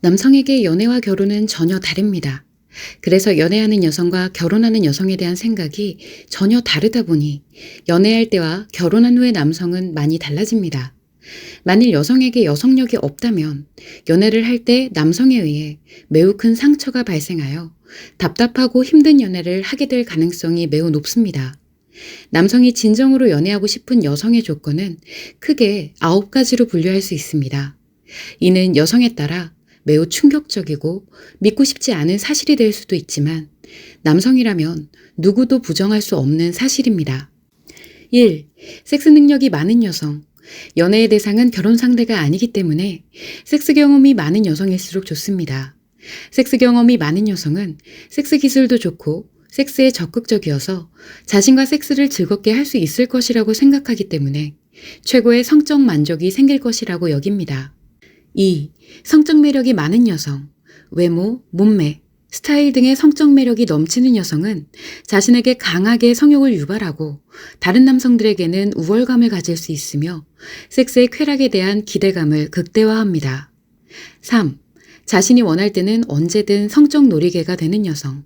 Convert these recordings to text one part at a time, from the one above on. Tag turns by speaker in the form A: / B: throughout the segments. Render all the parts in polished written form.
A: 남성에게 연애와 결혼은 전혀 다릅니다. 그래서 연애하는 여성과 결혼하는 여성에 대한 생각이 전혀 다르다 보니 연애할 때와 결혼한 후의 남성은 많이 달라집니다. 만일 여성에게 여성력이 없다면 연애를 할 때 남성에 의해 매우 큰 상처가 발생하여 답답하고 힘든 연애를 하게 될 가능성이 매우 높습니다. 남성이 진정으로 연애하고 싶은 여성의 조건은 크게 9가지로 분류할 수 있습니다. 이는 여성에 따라 매우 충격적이고 믿고 싶지 않은 사실이 될 수도 있지만 남성이라면 누구도 부정할 수 없는 사실입니다. 1. 섹스 능력이 많은 여성. 연애의 대상은 결혼 상대가 아니기 때문에 섹스 경험이 많은 여성일수록 좋습니다. 섹스 경험이 많은 여성은 섹스 기술도 좋고 섹스에 적극적이어서 자신과 섹스를 즐겁게 할 수 있을 것이라고 생각하기 때문에 최고의 성적 만족이 생길 것이라고 여깁니다. 2. 성적 매력이 많은 여성. 외모, 몸매, 스타일 등의 성적 매력이 넘치는 여성은 자신에게 강하게 성욕을 유발하고 다른 남성들에게는 우월감을 가질 수 있으며 섹스의 쾌락에 대한 기대감을 극대화합니다. 3. 자신이 원할 때는 언제든 성적 놀이개가 되는 여성.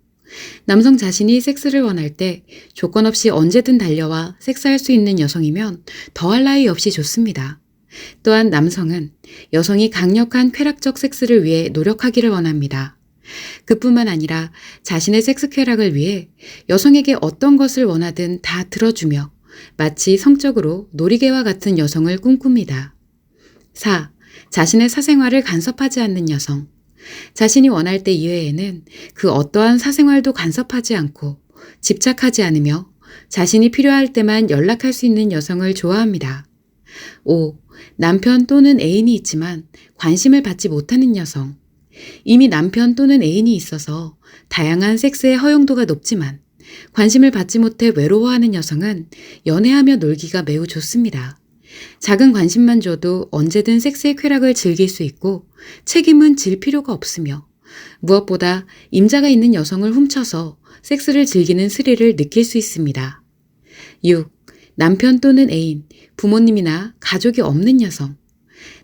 A: 남성 자신이 섹스를 원할 때 조건 없이 언제든 달려와 섹스할 수 있는 여성이면 더할 나위 없이 좋습니다. 또한 남성은 여성이 강력한 쾌락적 섹스를 위해 노력하기를 원합니다. 그뿐만 아니라 자신의 섹스 쾌락을 위해 여성에게 어떤 것을 원하든 다 들어주며 마치 성적으로 놀이개와 같은 여성을 꿈꿉니다. 4. 자신의 사생활을 간섭하지 않는 여성. 자신이 원할 때 이외에는 그 어떠한 사생활도 간섭하지 않고 집착하지 않으며 자신이 필요할 때만 연락할 수 있는 여성을 좋아합니다. 5. 남편 또는 애인이 있지만 관심을 받지 못하는 여성. 이미 남편 또는 애인이 있어서 다양한 섹스의 허용도가 높지만 관심을 받지 못해 외로워하는 여성은 연애하며 놀기가 매우 좋습니다. 작은 관심만 줘도 언제든 섹스의 쾌락을 즐길 수 있고 책임은 질 필요가 없으며 무엇보다 임자가 있는 여성을 훔쳐서 섹스를 즐기는 스릴을 느낄 수 있습니다. 6. 남편 또는 애인, 부모님이나 가족이 없는 여성.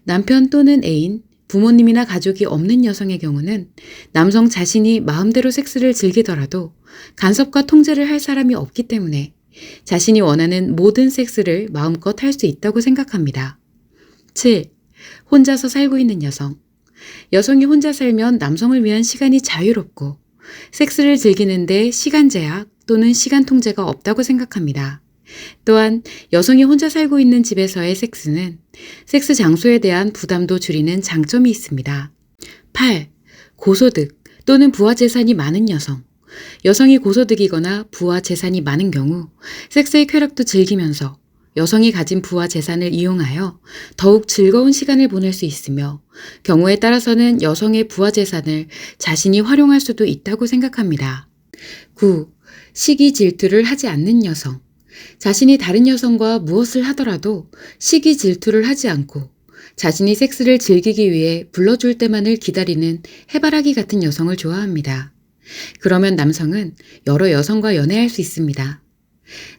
A: 남편 또는 애인, 부모님이나 가족이 없는 여성의 경우는 남성 자신이 마음대로 섹스를 즐기더라도 간섭과 통제를 할 사람이 없기 때문에 자신이 원하는 모든 섹스를 마음껏 할 수 있다고 생각합니다. 7. 혼자서 살고 있는 여성. 여성이 혼자 살면 남성을 위한 시간이 자유롭고 섹스를 즐기는데 시간 제약 또는 시간 통제가 없다고 생각합니다. 또한 여성이 혼자 살고 있는 집에서의 섹스는 섹스 장소에 대한 부담도 줄이는 장점이 있습니다. 8. 고소득 또는 부와 재산이 많은 여성. 여성이 고소득이거나 부와 재산이 많은 경우 섹스의 쾌락도 즐기면서 여성이 가진 부와 재산을 이용하여 더욱 즐거운 시간을 보낼 수 있으며 경우에 따라서는 여성의 부와 재산을 자신이 활용할 수도 있다고 생각합니다. 9. 시기 질투를 하지 않는 여성. 자신이 다른 여성과 무엇을 하더라도 시기 질투를 하지 않고 자신이 섹스를 즐기기 위해 불러줄 때만을 기다리는 해바라기 같은 여성을 좋아합니다. 그러면 남성은 여러 여성과 연애할 수 있습니다.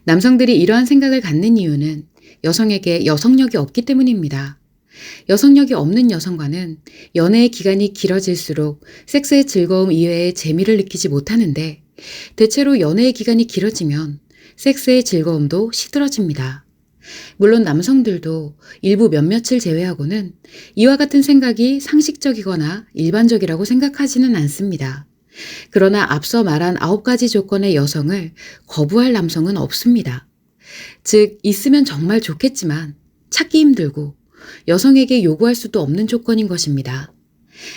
A: 남성들이 이러한 생각을 갖는 이유는 여성에게 여성력이 없기 때문입니다. 여성력이 없는 여성과는 연애의 기간이 길어질수록 섹스의 즐거움 이외의 재미를 느끼지 못하는데 대체로 연애의 기간이 길어지면 섹스의 즐거움도 시들어집니다. 물론 남성들도 일부 몇몇을 제외하고는 이와 같은 생각이 상식적이거나 일반적이라고 생각하지는 않습니다. 그러나 앞서 말한 9가지 조건의 여성을 거부할 남성은 없습니다. 즉, 있으면 정말 좋겠지만 찾기 힘들고 여성에게 요구할 수도 없는 조건인 것입니다.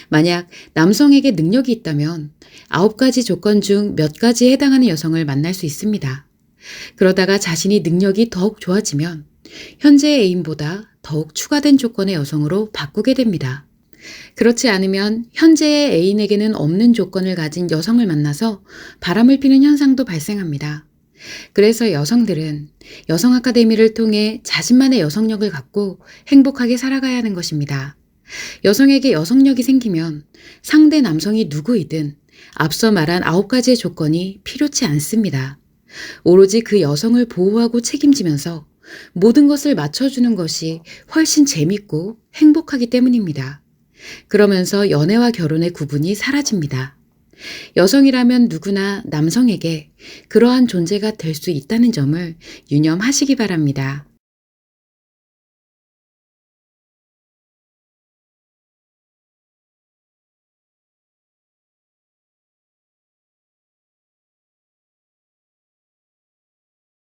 A: 만약 남성에게 능력이 있다면 9가지 조건 중 몇 가지에 해당하는 여성을 만날 수 있습니다. 그러다가 자신이 능력이 더욱 좋아지면 현재의 애인보다 더욱 추가된 조건의 여성으로 바꾸게 됩니다. 그렇지 않으면 현재의 애인에게는 없는 조건을 가진 여성을 만나서 바람을 피는 현상도 발생합니다. 그래서 여성들은 여성 아카데미를 통해 자신만의 여성력을 갖고 행복하게 살아가야 하는 것입니다. 여성에게 여성력이 생기면 상대 남성이 누구이든 앞서 말한 9가지의 조건이 필요치 않습니다. 오로지 그 여성을 보호하고 책임지면서 모든 것을 맞춰주는 것이 훨씬 재밌고 행복하기 때문입니다. 그러면서 연애와 결혼의 구분이 사라집니다. 여성이라면 누구나 남성에게 그러한 존재가 될 수 있다는 점을 유념하시기 바랍니다.